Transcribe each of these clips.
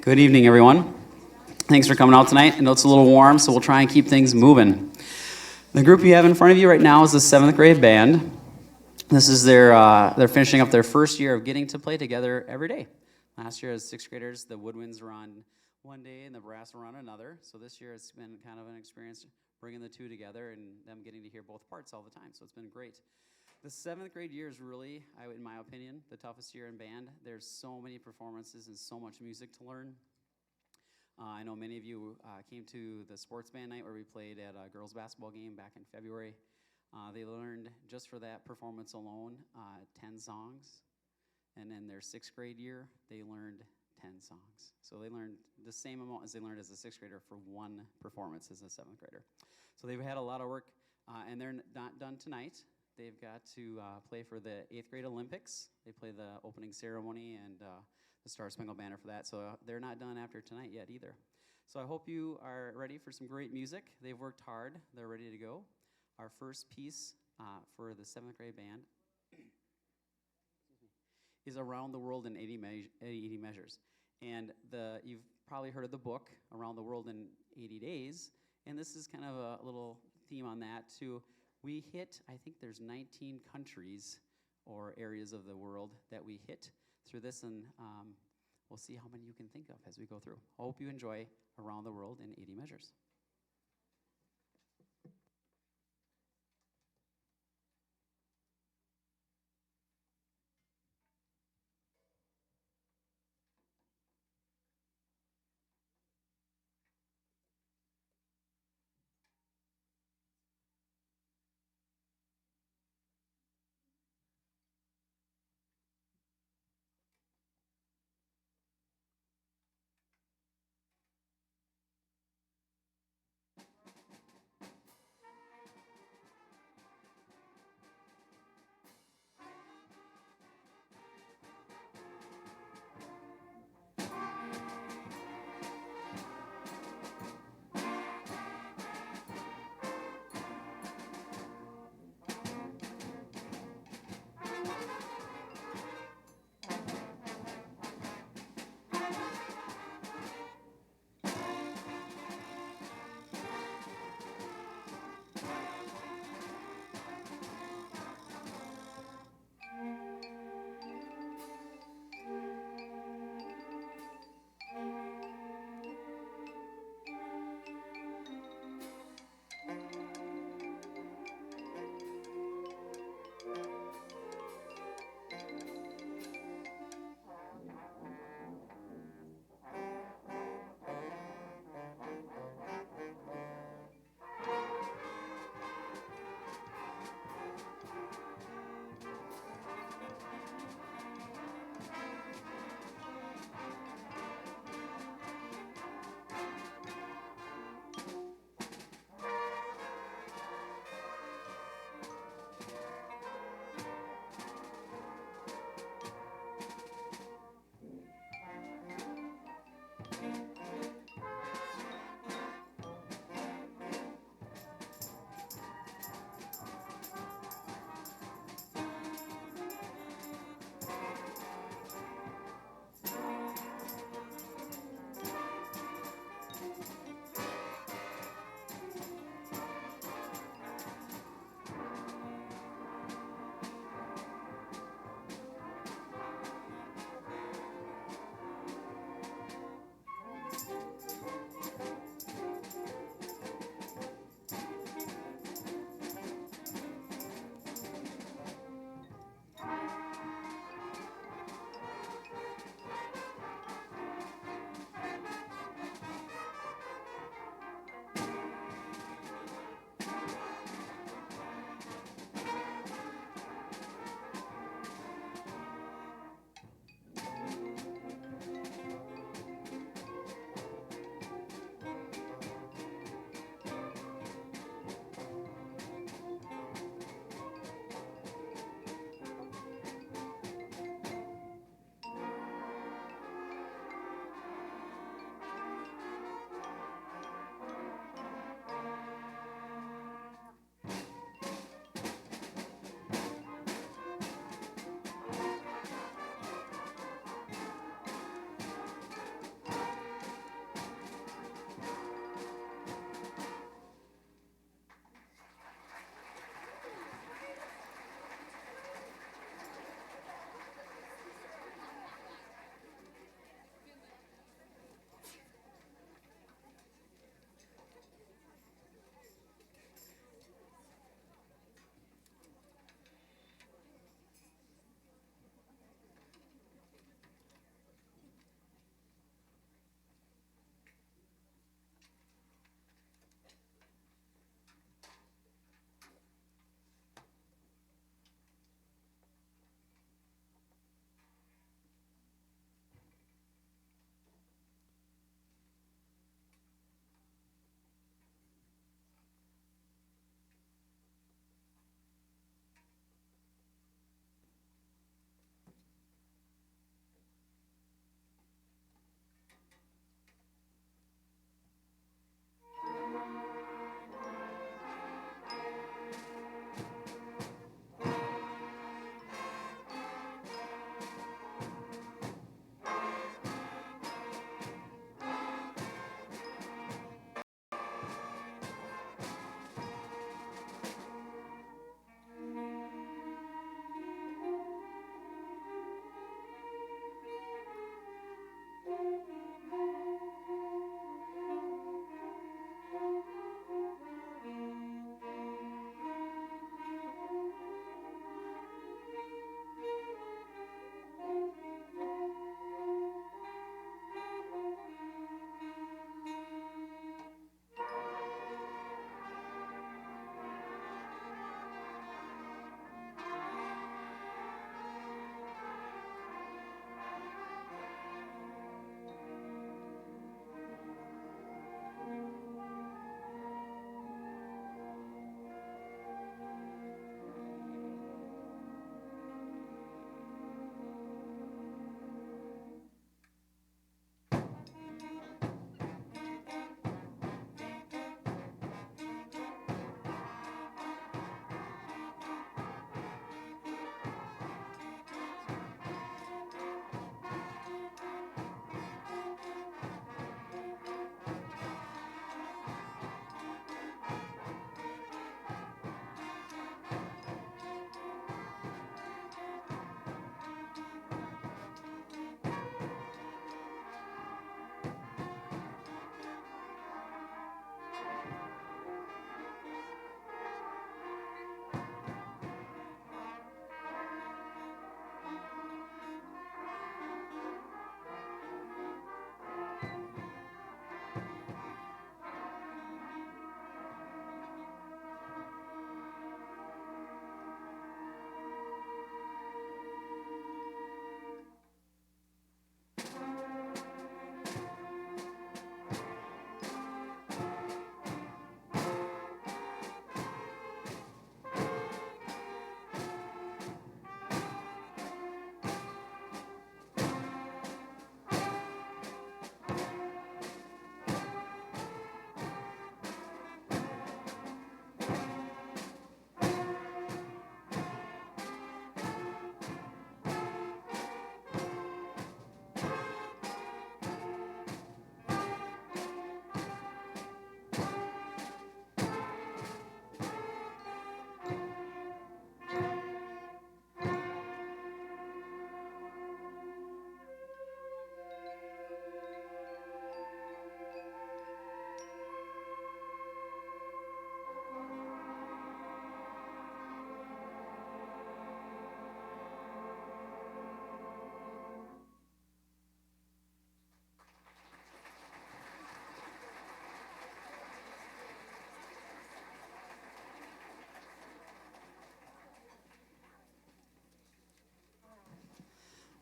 Good evening, everyone. Thanks for coming out tonight. I know it's a little warm, so we'll try and keep things moving. The group you have in front of you right now is the 7th grade band. This is they're finishing up their first year of getting to play together every day. Last year as 6th graders, the woodwinds were on one day and the brass were on another. So this year it's been kind of an experience bringing the two together and them getting to hear both parts all the time. So it's been great. The 7th grade year is really, in my opinion, the toughest year in band. There's so many performances and so much music to learn. I know many of you came to the sports band night where we played at a girls' basketball game back in February. They learned, just for that performance alone, 10 songs. And in their 6th grade year, they learned 10 songs. So they learned the same amount as they learned as a 6th grader for one performance as a 7th grader. So they've had a lot of work, and they're not done tonight. They've got to play for the 8th grade Olympics. They play the opening ceremony and the Star Spangled Banner for that. So they're not done after tonight yet either. So I hope you are ready for some great music. They've worked hard. They're ready to go. Our first piece for the 7th grade band is Around the World in 80 Measures. And you've probably heard of the book, Around the World in 80 Days. And this is kind of a little theme on that too. We hit, I think there's 19 countries or areas of the world that we hit through this, and we'll see how many you can think of as we go through. I hope you enjoy Around the World in 80 Measures.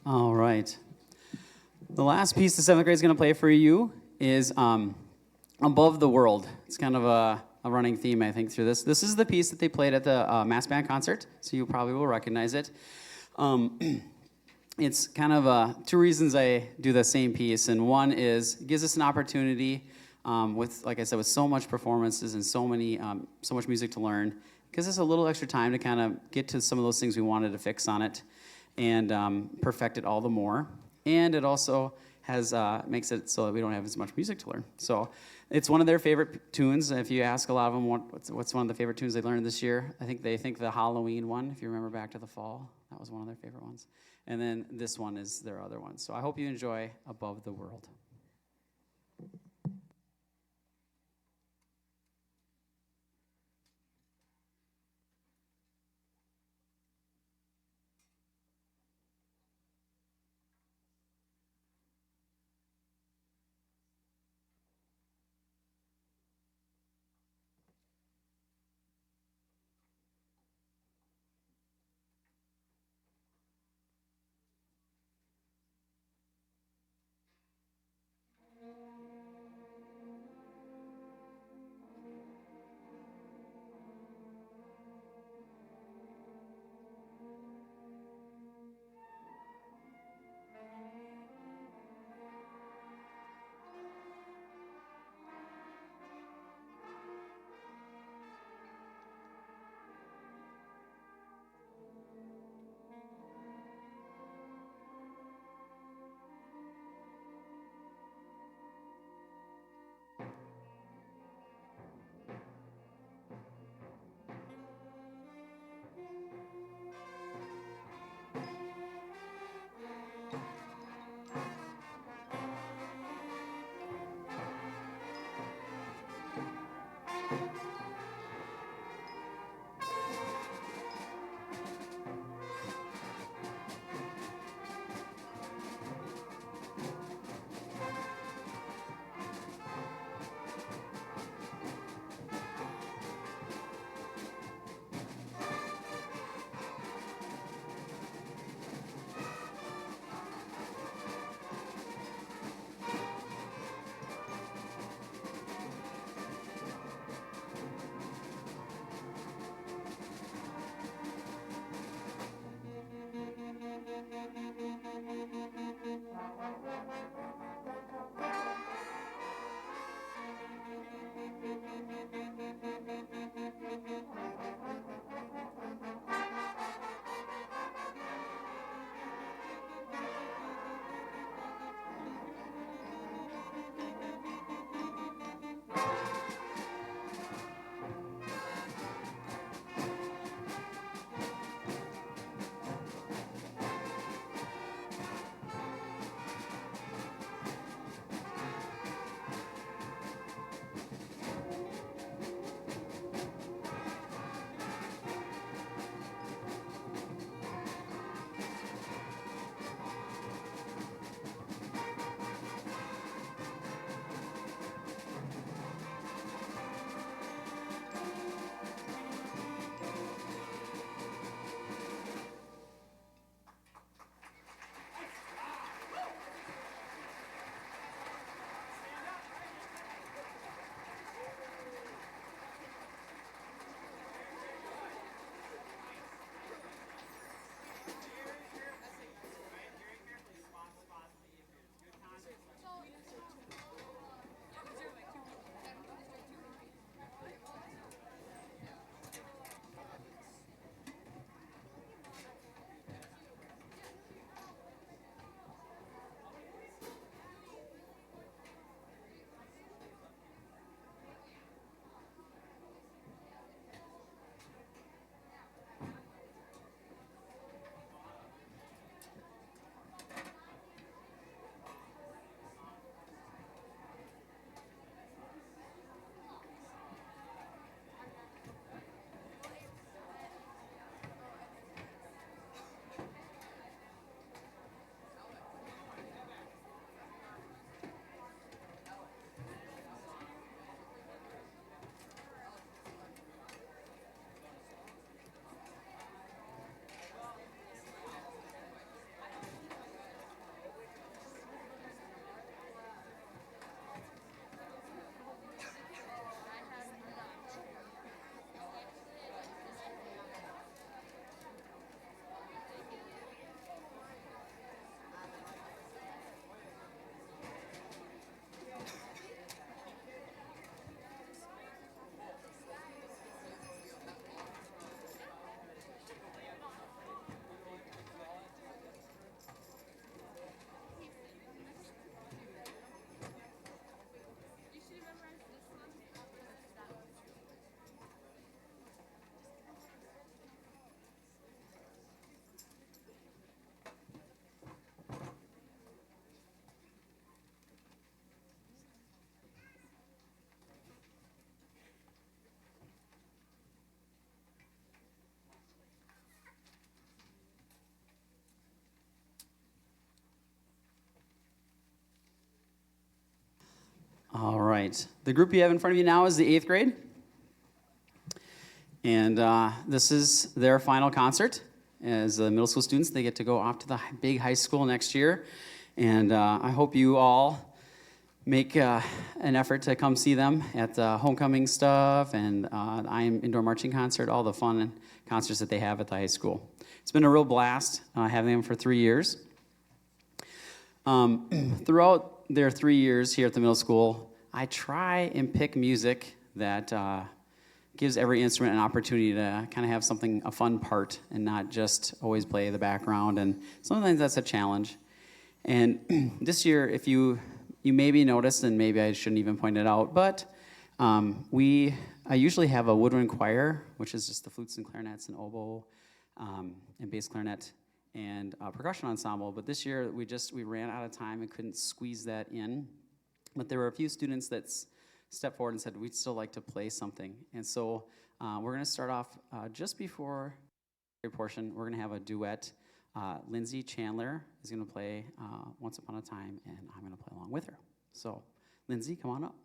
All right. The last piece the seventh grade is going to play for you is Above the World. It's kind of a running theme, I think, through this. This is the piece that they played at the mass band concert, so you probably will recognize it. It's kind of two reasons I do the same piece, and one is it gives us an opportunity with, like I said, with so much performances and so much music to learn. It gives us a little extra time to kind of get to some of those things we wanted to fix on it and perfect it all the more. And it also has makes it so that we don't have as much music to learn. So it's one of their favorite tunes. If you ask a lot of them what's one of the favorite tunes they learned this year, I think they think the Halloween one, if you remember back to the fall, that was one of their favorite ones. And then this one is their other one. So I hope you enjoy Above the World. right. The group you have in front of you now is the 8th grade. And this is their final concert. As middle school students, they get to go off to the big high school next year. And I hope you all make an effort to come see them at the homecoming stuff and IM indoor marching concert, all the fun concerts that they have at the high school. It's been a real blast having them for 3 years. Throughout their 3 years here at the middle school, I try and pick music that gives every instrument an opportunity to kind of have a fun part and not just always play the background, and sometimes that's a challenge. And this year, if you maybe noticed, and maybe I shouldn't even point it out, but I usually have a woodwind choir, which is just the flutes and clarinets and oboe and bass clarinet and percussion ensemble. But this year we ran out of time and couldn't squeeze that in. But there were a few students that stepped forward and said we'd still like to play something. And so we're going to start off just before the portion. We're going to have a duet. Lindsay Chandler is going to play Once Upon a Time, and I'm going to play along with her. So, Lindsay, come on up.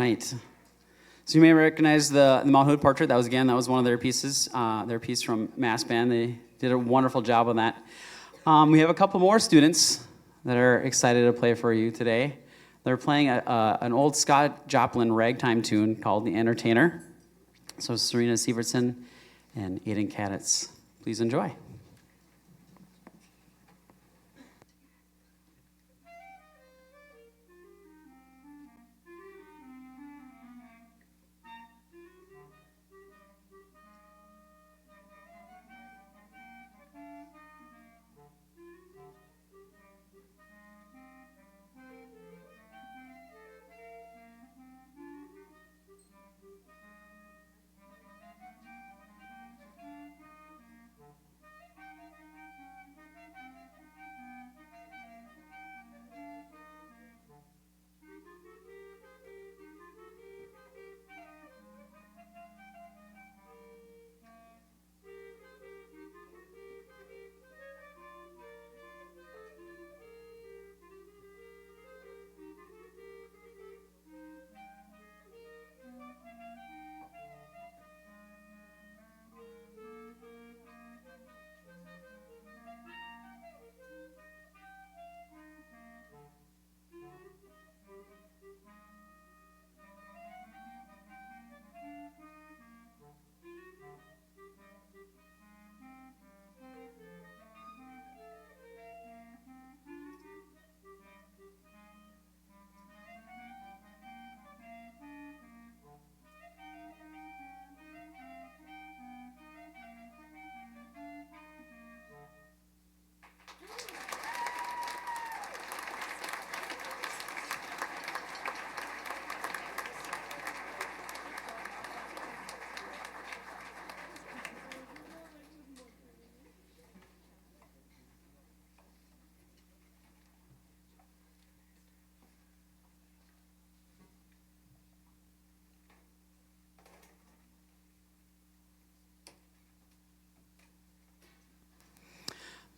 right. So you may recognize the Mount Hood portrait. That was one of their pieces, their piece from Mass Band. They did a wonderful job on that. We have a couple more students that are excited to play for you today. They're playing an old Scott Joplin ragtime tune called The Entertainer. So Serena Sievertson and Aiden Kaditz, please enjoy.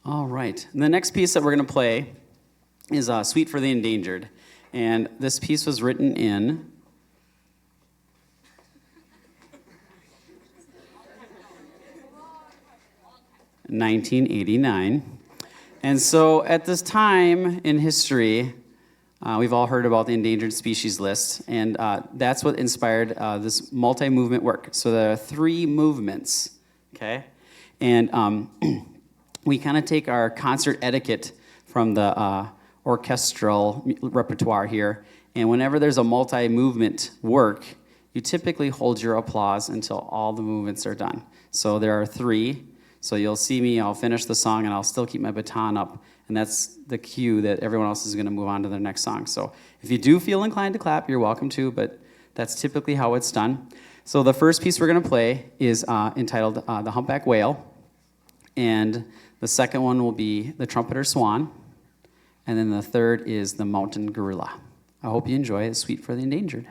All right. And the next piece that we're going to play is Suite for the Endangered. And this piece was written in 1989. And so at this time in history, we've all heard about the endangered species list, and that's what inspired this multi-movement work. So there are 3 movements, okay? And we kind of take our concert etiquette from the orchestral repertoire here, and whenever there's a multi-movement work, you typically hold your applause until all the movements are done. So there are 3. So you'll see me, I'll finish the song, and I'll still keep my baton up, and that's the cue that everyone else is going to move on to their next song. So if you do feel inclined to clap, you're welcome to, but that's typically how it's done. So the first piece we're going to play is entitled The Humpback Whale, and the second one will be The Trumpeter Swan, and then the third is The Mountain Gorilla. I hope you enjoy the Suite for the Endangered.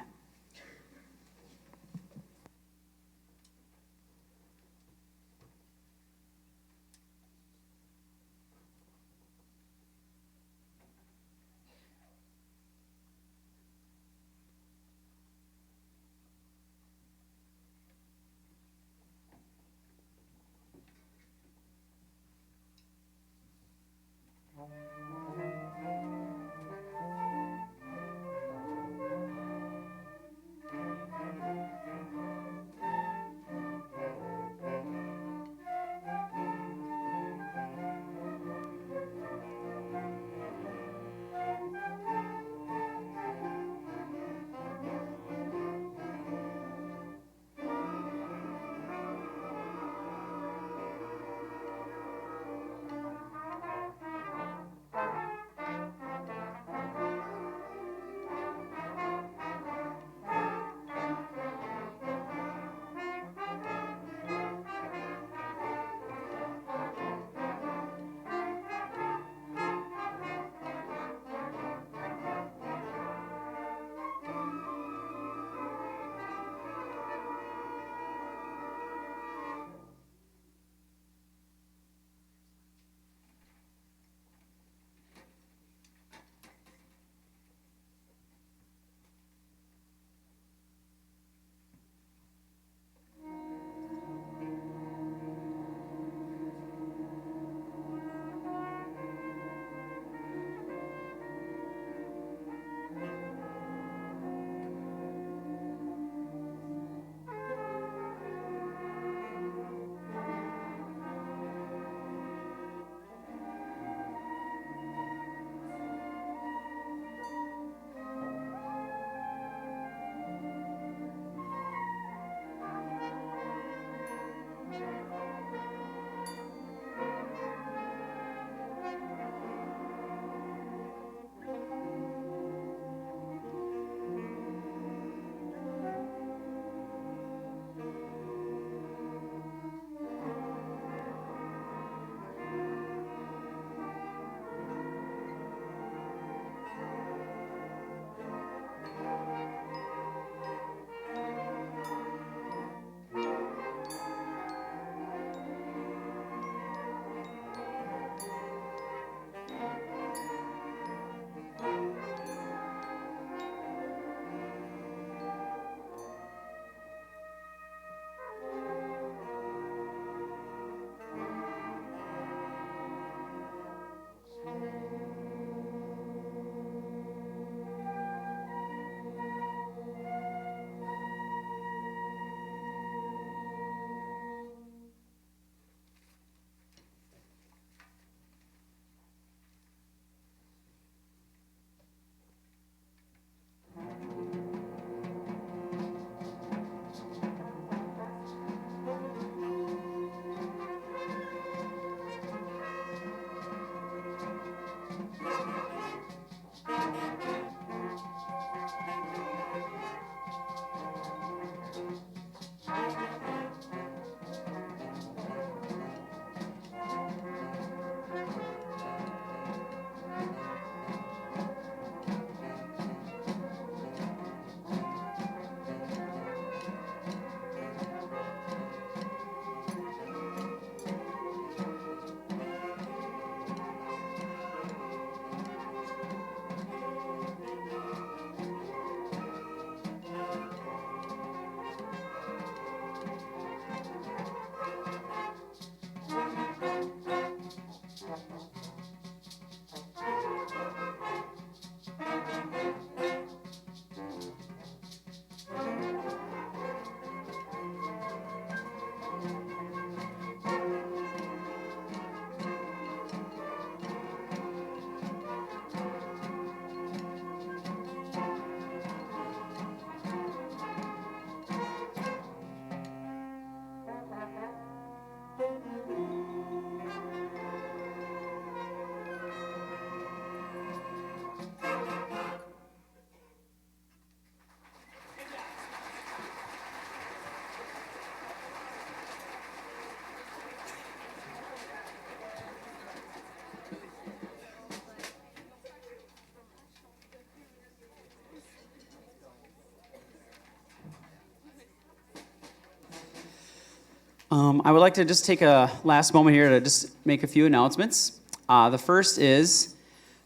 I would like to just take a last moment here to just make a few announcements. The first is,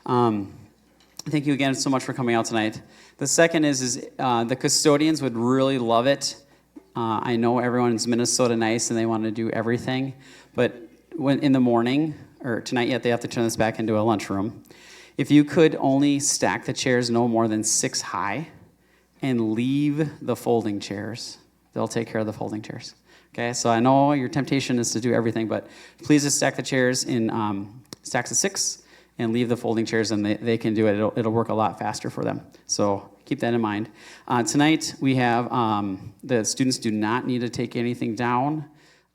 thank you again so much for coming out tonight. The second is the custodians would really love it. I know everyone's Minnesota nice and they want to do everything, but when in the morning, or tonight yet, they have to turn this back into a lunchroom. If you could only stack the chairs no more than 6 high and leave the folding chairs, they'll take care of the folding chairs. Okay, so I know your temptation is to do everything, but please just stack the chairs in stacks of 6 and leave the folding chairs, and they can do it. It'll work a lot faster for them. So keep that in mind. Tonight we have the students do not need to take anything down.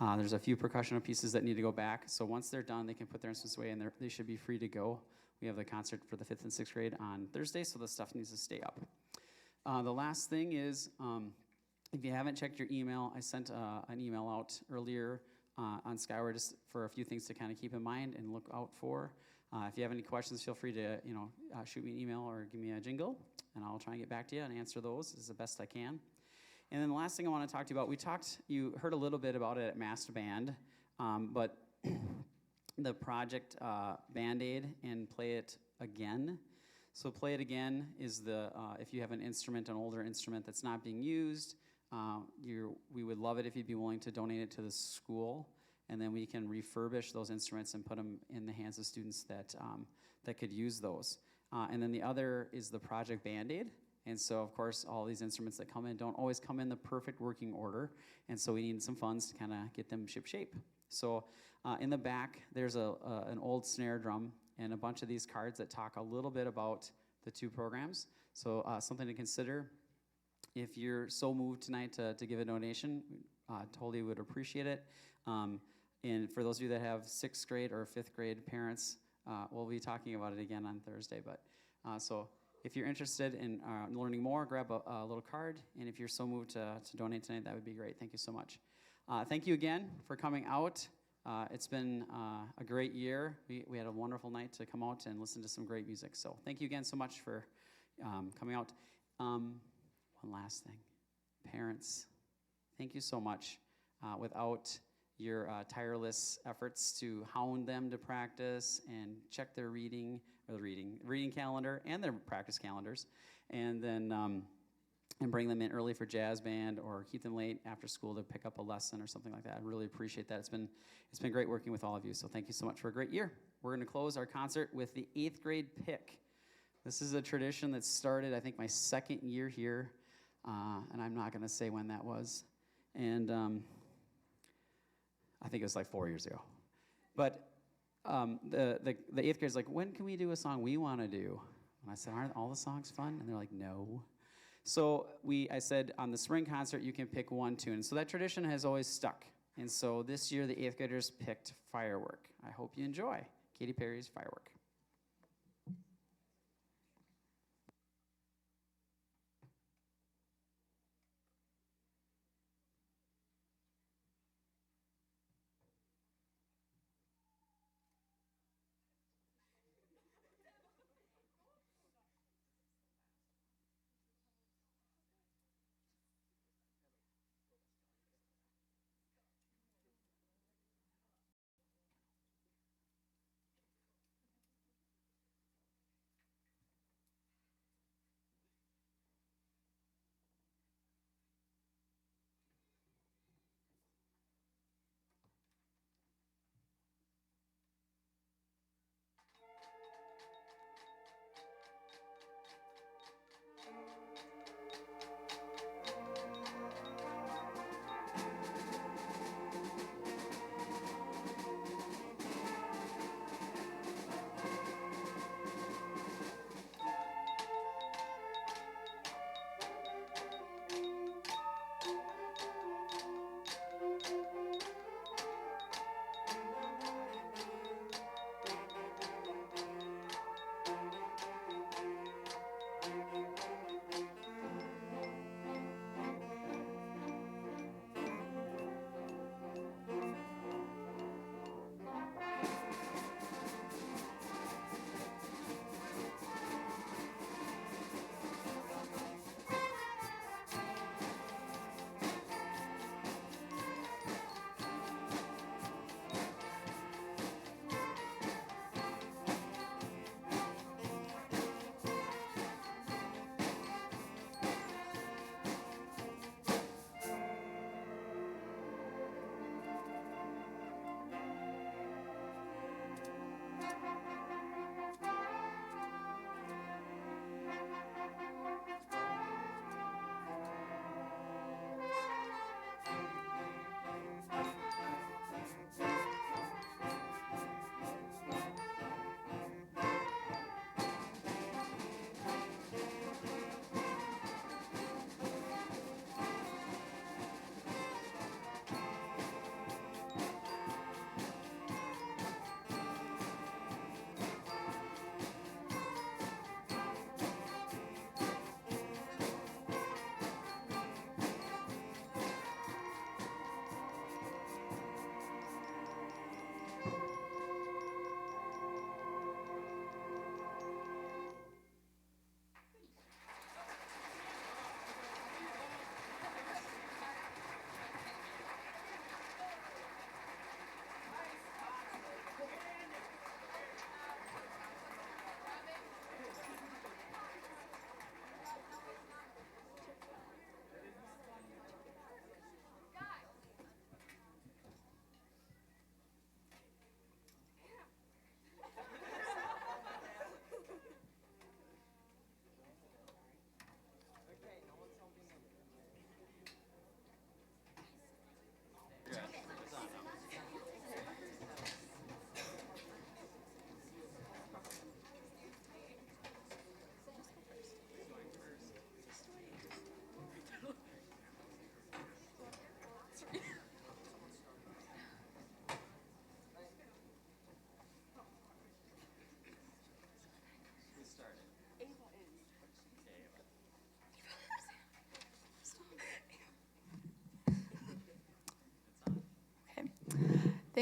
There's a few percussional pieces that need to go back. So once they're done, they can put their instruments away, and they should be free to go. We have the concert for the 5th and 6th grade on Thursday, so the stuff needs to stay up. The last thing is, if you haven't checked your email, I sent an email out earlier on Skyward just for a few things to kind of keep in mind and look out for. If you have any questions, feel free to shoot me an email or give me a jingle, and I'll try and get back to you and answer those as the best I can. And then the last thing I want to talk to you about, you heard a little bit about it at Master Band, but the project Band-Aid and Play It Again. So Play It Again is if you have an older instrument that's not being used, we would love it if you'd be willing to donate it to the school, and then we can refurbish those instruments and put them in the hands of students that could use those. And then the other is the Project Band-Aid. And so, of course, all these instruments that come in don't always come in the perfect working order, and so we need some funds to kind of get them ship-shape. So in the back, there's an old snare drum and a bunch of these cards that talk a little bit about the 2 programs. So something to consider. If you're so moved tonight to give a donation, totally would appreciate it. And for those of you that have 6th grade or 5th grade parents, we'll be talking about it again on Thursday. But so if you're interested in learning more, grab a little card. And if you're so moved to donate tonight, that would be great. Thank you so much. Thank you again for coming out. It's been a great year. We had a wonderful night to come out and listen to some great music. So thank you again so much for coming out. One last thing. Parents, thank you so much. Without your tireless efforts to hound them to practice and check their reading calendar and their practice calendars, and then and bring them in early for jazz band or keep them late after school to pick up a lesson or something like that. I really appreciate that. It's been great working with all of you, so thank you so much for a great year. We're going to close our concert with the 8th grade pick. This is a tradition that started, I think, my 2nd year here, and I'm not going to say when that was. And I think it was like 4 years ago. But the 8th grade's like, when can we do a song we want to do? And I said, aren't all the songs fun? And they're like, no. So I said, on the spring concert, you can pick one tune. So that tradition has always stuck. And so this year, the 8th graders picked Firework. I hope you enjoy Katy Perry's Firework.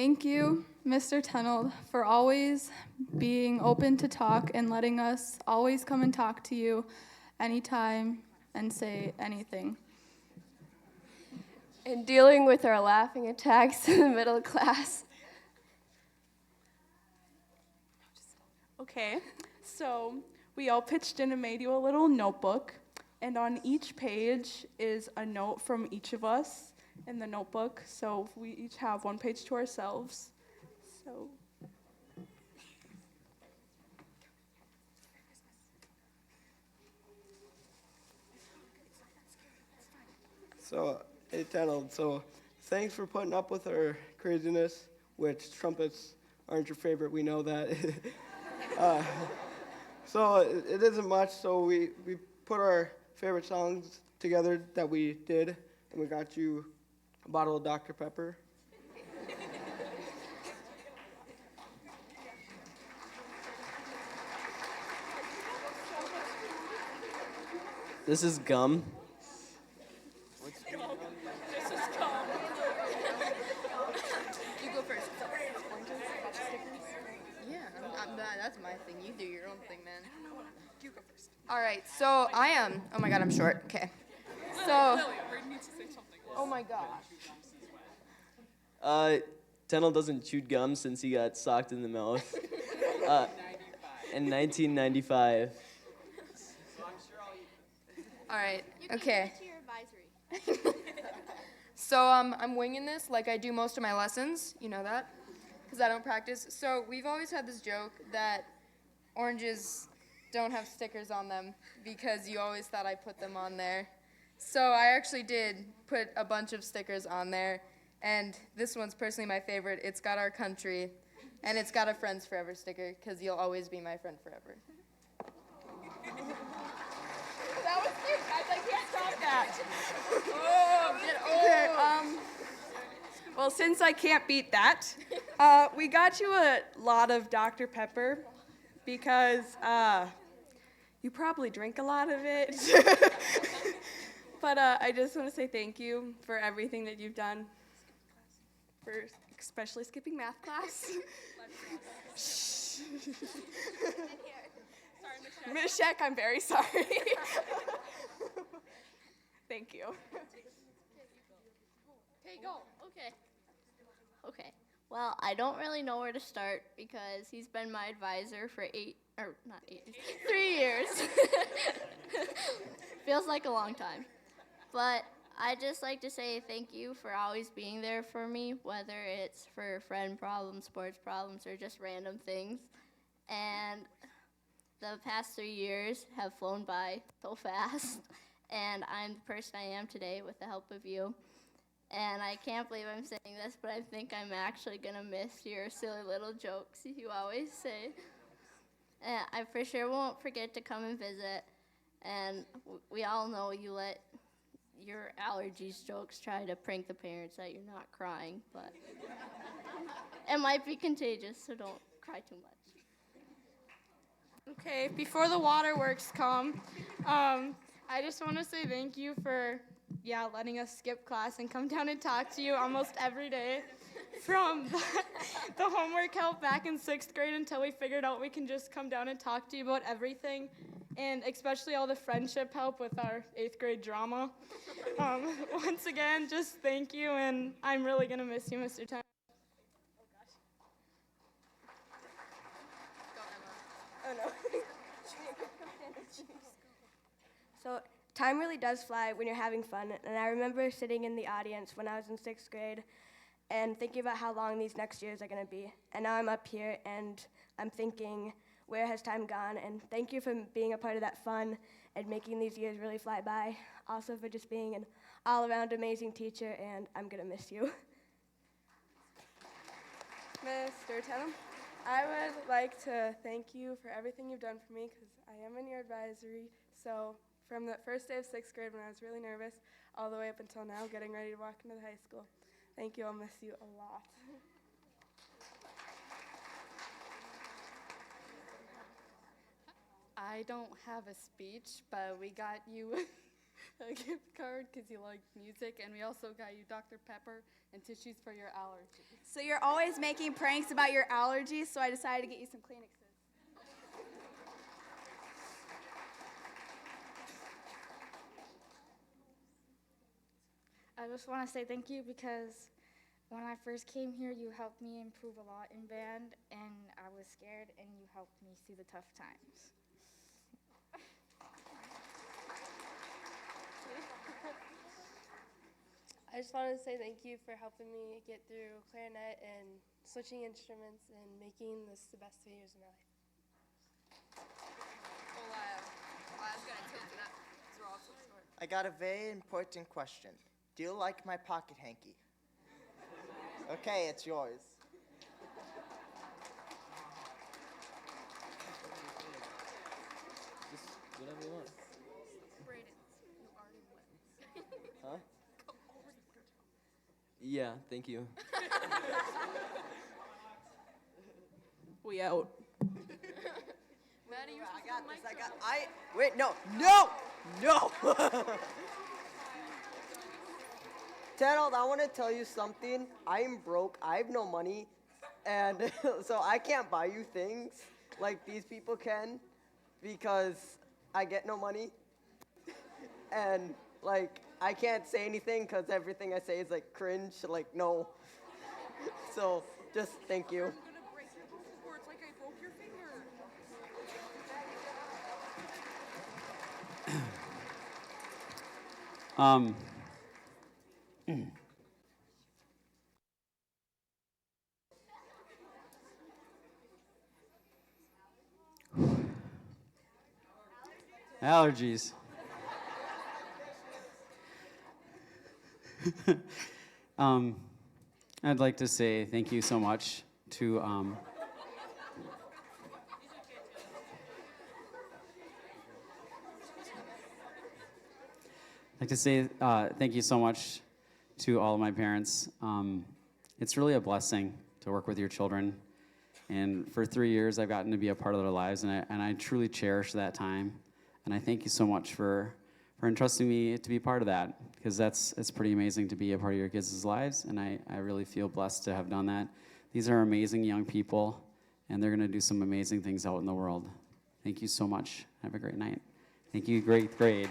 Thank you, Mr. Tenold, for always being open to talk and letting us always come and talk to you anytime and say anything. And dealing with our laughing attacks in the middle class. Okay, so we all pitched in and made you a little notebook, and on each page is a note from each of us in the notebook, so we each have one page to ourselves. So, hey Tenold, so thanks for putting up with our craziness, which trumpets aren't your favorite, we know that. So it isn't much, so we put our favorite songs together that we did, and we got you a bottle of Dr. Pepper. This is gum. You go first. Yeah, that's my thing. You do your own thing, man. You go first. All right, so I am. Oh my God, I'm short. Okay. So. Oh my gosh. Tenold doesn't chew gum since he got socked in the mouth. In 1995. All right. Okay. To your advisory. So I'm winging this like I do most of my lessons. You know that, because I don't practice. So we've always had this joke that oranges don't have stickers on them because you always thought I put them on there. So I actually did put a bunch of stickers on there, and this one's personally my favorite. It's got our country, and it's got a Friends Forever sticker because you'll always be my friend forever. That was cute, guys. I can't stop that. Well, since I can't beat that, we got you a lot of Dr. Pepper because you probably drink a lot of it. But I just want to say thank you for everything that you've done, for especially skipping math class. Miss Sheck, I'm very sorry. Thank you. Okay, go. Okay. Well, I don't really know where to start because he's been my advisor for 3 years. Feels like a long time. But I just like to say thank you for always being there for me, whether it's for friend problems, sports problems, or just random things. And the past 3 years have flown by so fast, and I'm the person I am today with the help of you. And I can't believe I'm saying this, but I think I'm actually going to miss your silly little jokes you always say. And I for sure won't forget to come and visit. And we all know you let your allergies jokes try to prank the parents that you're not crying, but it might be contagious, so don't cry too much. Okay, before the waterworks come, I just want to say thank you for, letting us skip class and come down and talk to you almost every day. From the homework help back in 6th grade until we figured out we can just come down and talk to you about everything, and especially all the friendship help with our 8th grade drama. Once again, just thank you, and I'm really going to miss you, Mr. Ten. So time really does fly when you're having fun, and I remember sitting in the audience when I was in 6th grade and thinking about how long these next years are going to be. And now I'm up here and I'm thinking, where has time gone? And thank you for being a part of that fun and making these years really fly by. Also for just being an all-around amazing teacher, and I'm going to miss you. Mr. Tenold, I would like to thank you for everything you've done for me because I am in your advisory. So from the first day of 6th grade when I was really nervous all the way up until now, getting ready to walk into the high school. Thank you. I'll miss you a lot. I don't have a speech, but we got you a gift card because you like music, and we also got you Dr. Pepper and tissues for your allergies. So you're always making pranks about your allergies, so I decided to get you some Kleenexes. I just want to say thank you because when I first came here, you helped me improve a lot in band, and I was scared, and you helped me through the tough times. I just wanted to say thank you for helping me get through clarinet and switching instruments and making this the best 2 years of my life. I got a very important question. Do you like my pocket hanky? Okay, it's yours. Just whatever you want. Huh? Yeah, thank you. We out. Maddie, you're I got this. Wait, no. Tenold, I want to tell you something. I'm broke. I have no money, and so I can't buy you things like these people can because I get no money, and like I can't say anything because everything I say is like cringe. Like no. So just thank you. Allergies. I'd like to say thank you so much to I'd like to say thank you so much to all of my parents. It's really a blessing to work with your children. And for 3 years, I've gotten to be a part of their lives, and I truly cherish that time. And I thank you so much for entrusting me to be part of that, because it's pretty amazing to be a part of your kids' lives, and I really feel blessed to have done that. These are amazing young people, and they're going to do some amazing things out in the world. Thank you so much. Have a great night. Thank you, great grade.